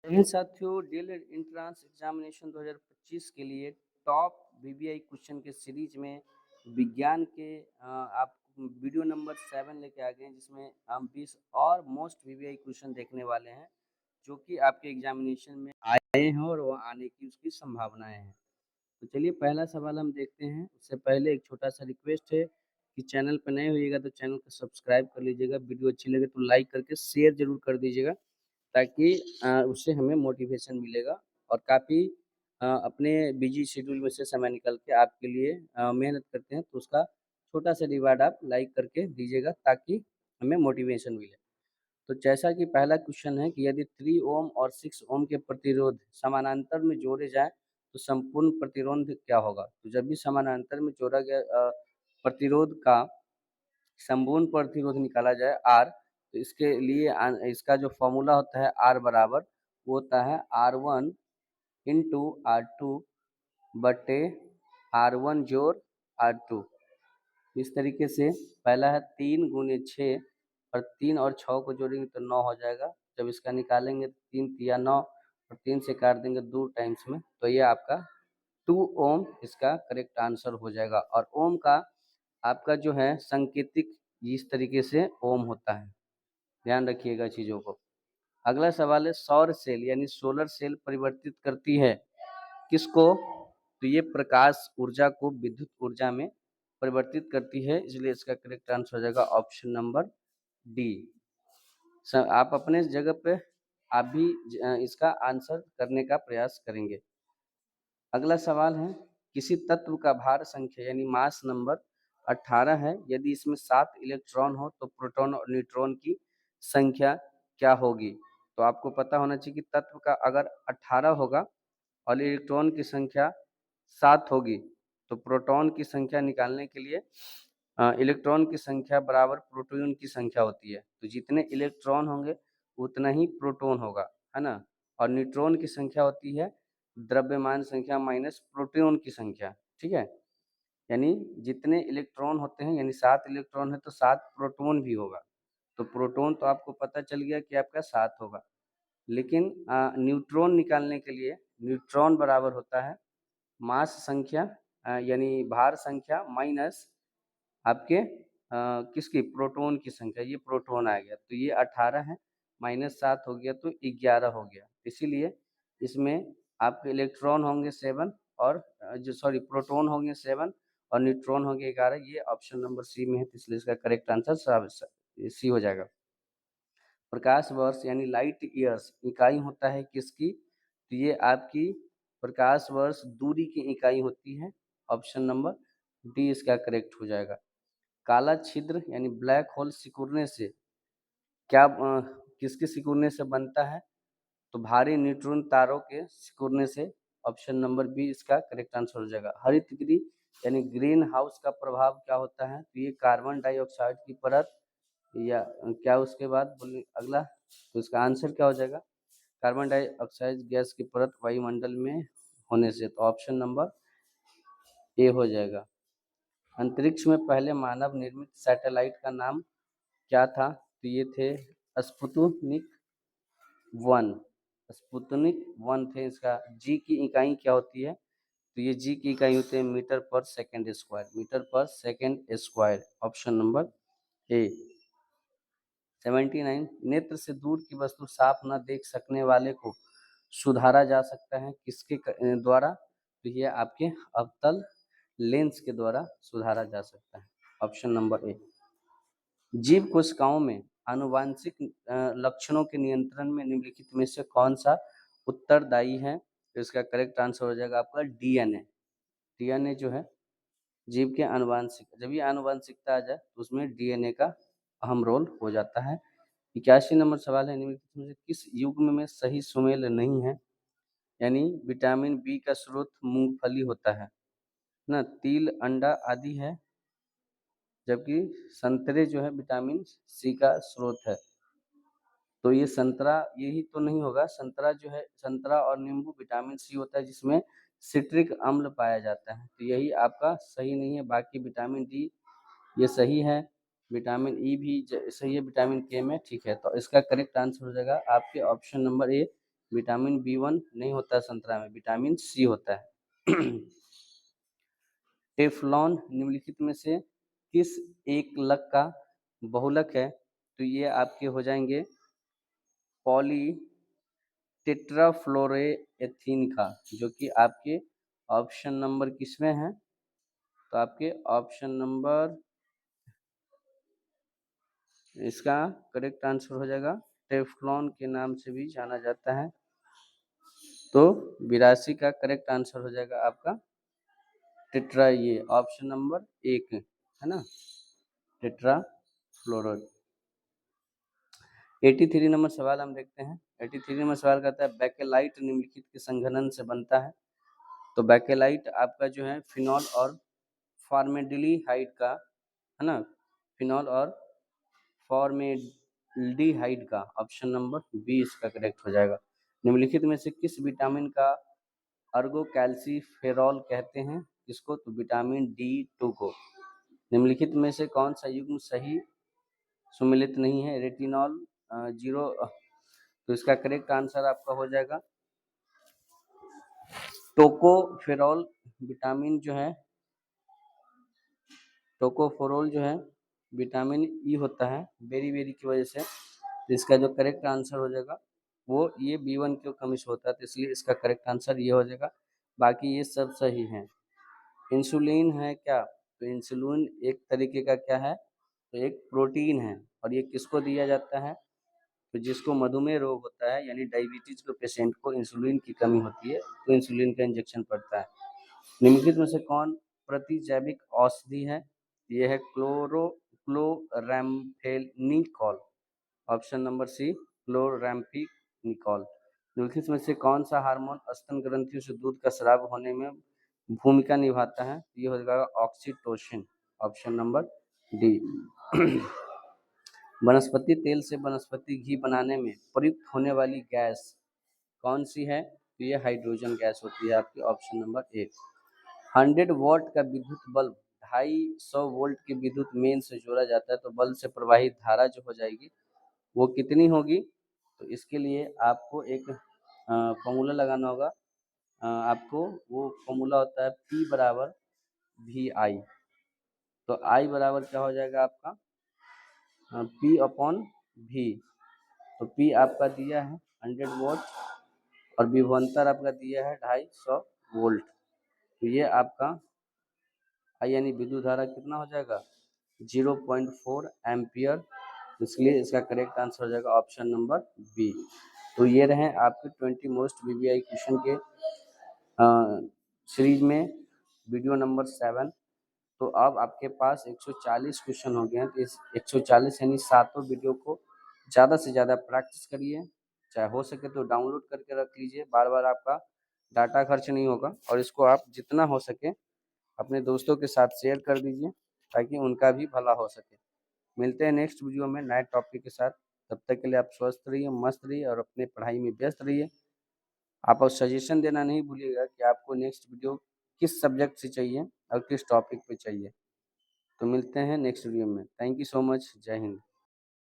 इन साथियों DElEd entrance examination 2025 के लिए टॉप वीवीआई क्वेश्चन के सीरीज में विज्ञान के आप वीडियो नंबर 7 लेके आ गए हैं, जिसमें हम 20 और मोस्ट वीवीआई क्वेश्चन देखने वाले हैं जो कि आपके एग्जामिनेशन में आए हैं और वो आने की उसकी संभावनाएं हैं। तो चलिए पहला सवाल हम देखते हैं। उससे पहले एक छोटा सा रिक्वेस्ट है कि चैनल पर नए होइएगा तो चैनल को सब्सक्राइब कर लीजिएगा, वीडियो अच्छी लगे तो लाइक करके शेयर जरूर कर दीजिएगा ताकि उससे हमें मोटिवेशन मिलेगा और काफ़ी अपने बिजी शेड्यूल में से समय निकाल के आपके लिए मेहनत करते हैं, तो उसका छोटा सा रिवार्ड आप लाइक करके दीजिएगा ताकि हमें मोटिवेशन मिले। तो जैसा कि पहला क्वेश्चन है कि यदि 3 ओम और 6 ओम के प्रतिरोध समानांतर में जोड़े जाएँ तो संपूर्ण प्रतिरोध क्या होगा? तो जब भी समानांतर में जोड़ा गया प्रतिरोध का संपूर्ण प्रतिरोध निकाला जाए R, तो इसके लिए इसका जो फॉर्मूला होता है R बराबर वो होता है R1 इंटू R2 बटे R1 जोड़ R2। इस तरीके से पहला है 3 गुने 6 और 3 और 6 को जोड़ेंगे तो 9 हो जाएगा। जब इसका निकालेंगे तो 3 तिया 9 और 3 से काट देंगे 2 टाइम्स में, तो ये आपका 2 ओम इसका करेक्ट आंसर हो जाएगा। और ओम का आपका जो है सांकेतिक इस तरीके से ओम होता है, ध्यान रखिएगा चीज़ों को। अगला सवाल है सौर सेल यानी सोलर सेल परिवर्तित करती है किसको? तो ये प्रकाश ऊर्जा को विद्युत ऊर्जा में परिवर्तित करती है, इसलिए इसका करेक्ट आंसर हो जाएगा ऑप्शन नंबर डी। आप अपने जगह पे आप भी इसका आंसर करने का प्रयास करेंगे। अगला सवाल है किसी तत्व का भार संख्या यानी मास नंबर 18 है, यदि इसमें 7 इलेक्ट्रॉन हो तो प्रोटॉन और न्यूट्रॉन की संख्या क्या होगी? तो आपको पता होना चाहिए कि तत्व का अगर 18 होगा और इलेक्ट्रॉन की संख्या 7 होगी तो प्रोटॉन की संख्या निकालने के लिए इलेक्ट्रॉन की संख्या बराबर प्रोटॉन की संख्या होती है। तो जितने इलेक्ट्रॉन होंगे उतना ही प्रोटॉन होगा, है ना? और न्यूट्रॉन की संख्या होती है द्रव्यमान संख्या माइनस प्रोटॉन की संख्या, ठीक है? यानी जितने इलेक्ट्रॉन होते हैं यानी 7 इलेक्ट्रॉन है तो 7 प्रोटॉन भी होगा। तो प्रोटॉन तो आपको पता चल गया कि आपका 7 होगा। लेकिन न्यूट्रॉन निकालने के लिए न्यूट्रॉन बराबर होता है मास संख्या यानी भार संख्या माइनस आपके किसकी प्रोटॉन की संख्या। ये प्रोटॉन आ गया तो ये 18 है, माइनस 7 हो गया तो 11 हो गया। इसीलिए इसमें आपके इलेक्ट्रॉन होंगे 7 और जो सॉरी प्रोटॉन होंगे 7 और न्यूट्रॉन होंगे 11। ये ऑप्शन नंबर सी में है, तो इसलिए इसका करेक्ट आंसर सी हो जाएगा। प्रकाश वर्ष यानी लाइट ईयर्स इकाई होता है किसकी? तो ये आपकी प्रकाश वर्ष दूरी की इकाई होती है। ऑप्शन नंबर डी इसका करेक्ट हो जाएगा। काला छिद्र यानी ब्लैक होल सिकुड़ने से क्या किसके सिकुड़ने से बनता है? तो भारी न्यूट्रॉन तारों के सिकुड़ने से। ऑप्शन नंबर बी इसका करेक्ट आंसर हो जाएगा। हरित गृह यानी ग्रीन हाउस का प्रभाव क्या होता है? तो ये कार्बन डाइऑक्साइड की परत या क्या उसके बाद बोलिए अगला, तो इसका आंसर क्या हो जाएगा? कार्बन डाइऑक्साइड गैस की परत वायुमंडल में होने से। तो ऑप्शन नंबर ए हो जाएगा। अंतरिक्ष में पहले मानव निर्मित सैटेलाइट का नाम क्या था? तो ये थे स्पुतनिक 1। स्पुतनिक 1 थे। इसका जी की इकाई क्या होती है? तो ये जी की इकाई होती है मीटर पर सेकेंड स्क्वायर, मीटर पर second square. Option number A. 79 नेत्र से दूर की वस्तु साफ न देख सकने वाले को सुधारा जा सकता है किसके द्वारा? तो ये आपके अवतल लेंस के द्वारा सुधारा जा सकता है। Option number A. जीव कोशिकाओं में आनुवांशिक लक्षणों के नियंत्रण में निम्नलिखित में से कौन सा उत्तरदायी है? तो इसका करेक्ट आंसर हो जाएगा आपका डीएनए। डीएनए जो है जीव के आनुवांशिक, जब ये आनुवांशिकता आ जाए तो उसमें डीएनए का अहम रोल हो जाता है। 81 नंबर सवाल है निम्नलिखित में से किस युग्म में सही सुमेल नहीं है? यानी विटामिन बी का स्रोत मूंगफली होता है ना, तिल अंडा आदि है, जबकि संतरे जो है विटामिन सी का स्रोत है। तो ये संतरा यही तो नहीं होगा। संतरा जो है, संतरा और नींबू विटामिन सी होता है जिसमें सिट्रिक अम्ल पाया जाता है, तो यही आपका सही नहीं है। बाकी विटामिन डी ये सही है, विटामिन ई भी सही है, विटामिन के में ठीक है। तो इसका करेक्ट आंसर हो जाएगा आपके option number A vitamin B1 नहीं होता है संतरा में, विटामिन C होता है। टेफ्लॉन निम्नलिखित में से किस एक लक का बहुलक है? तो ये आपके हो जाएंगे पॉली टेट्राफ्लोरोएथीन का, जो कि आपके ऑप्शन नंबर किसमें है? तो आपके ऑप्शन नंबर, इसका करेक्ट आंसर हो जाएगा टेफ्लॉन के नाम से भी जाना जाता है। तो 82 का करेक्ट आंसर हो जाएगा आपका टेट्रा, ये ऑप्शन नंबर 1 है ना, टेट्रा फ्लोरो। 83 नंबर सवाल हम देखते हैं। 83 नंबर सवाल कहता है बैकेलाइट निम्नलिखित के संघनन से बनता है। तो बैकेलाइट आपका जो है फिनॉल और फॉर्मेल्डिहाइड का, है ना, फिनॉल और फॉर्मेल्डिहाइड का, ऑप्शन नंबर बी इसका करेक्ट हो जाएगा। निम्नलिखित में से किस विटामिन का अर्गोकैल्सिफेरॉल कहते हैं इसको? तो विटामिन D2 को। निम्नलिखित में से कौन सा युग्म सही सुमेलित नहीं है? रेटिनॉल 0, तो इसका करेक्ट आंसर आपका हो जाएगा टोकोफेरॉल। विटामिन जो है टोकोफेरॉल जो है विटामिन ई होता है बेरी की वजह से, तो इसका जो करेक्ट आंसर हो जाएगा वो ये B1 की कमी से होता है, तो इसलिए इसका करेक्ट आंसर ये हो जाएगा। बाकी ये सब सही है। इंसुलिन है क्या? तो इंसुलिन एक तरीके का क्या है? तो एक प्रोटीन है, और ये किसको दिया जाता है? तो जिसको मधुमेह रोग होता है, यानी डायबिटीज के पेशेंट को इंसुलिन की कमी होती है, तो इंसुलिन का इंजेक्शन पड़ता है। निम्नलिखित में से कौन प्रतिजैविक औषधि है? ये है chloramphenicol, option number C chloramphenicol. निम्नलिखित में से कौन सा हार्मोन स्तन ग्रंथियों से दूध का स्राव होने में भूमिका निभाता है? ये हो जाएगा ऑक्सीटोसिन, ऑप्शन नंबर डी। वनस्पति तेल से वनस्पति घी बनाने में प्रयुक्त होने वाली गैस कौन सी है? तो ये हाइड्रोजन गैस होती है आपकी, ऑप्शन नंबर 1। 100 वॉट का विद्युत बल्ब 250 वोल्ट के विद्युत मेन से जोड़ा जाता है, तो बल्ब से प्रवाहित धारा जो हो जाएगी वो कितनी होगी? तो इसके लिए आपको एक फॉर्मूला लगाना होगा। आपको वो फॉर्मूला होता है P बराबर VI। तो I बराबर क्या हो जाएगा आपका P अपॉन V। तो P आपका दिया है 100 वोल्ट और विभवांतर आपका दिया है 250 वोल्ट। तो ये आपका I यानी विद्युत धारा कितना हो जाएगा 0.4 एम्पियर, इसलिए इसका करेक्ट आंसर हो जाएगा ऑप्शन नंबर बी। तो ये रहे आपके 20 मोस्ट VBI क्वेश्चन के सीरीज में वीडियो नंबर 7। तो अब आपके पास 140 क्वेश्चन हो गए हैं, तो इस 140 यानी 7 वीडियो को ज़्यादा से ज़्यादा प्रैक्टिस करिए, चाहे हो सके तो डाउनलोड करके रख लीजिए, बार बार आपका डाटा खर्च नहीं होगा, और इसको आप जितना हो सके अपने दोस्तों के साथ शेयर कर दीजिए ताकि उनका भी भला हो सके। मिलते हैं नेक्स्ट वीडियो में नए टॉपिक के साथ। तब तक के लिए आप स्वस्थ रहिए, मस्त रहिए और अपने पढ़ाई में व्यस्त रहिए। आप सजेशन देना नहीं भूलिएगा कि आपको नेक्स्ट वीडियो किस सब्जेक्ट से चाहिए और किस टॉपिक पे चाहिए। तो मिलते हैं नेक्स्ट वीडियो में। Thank you so much. जय हिंद।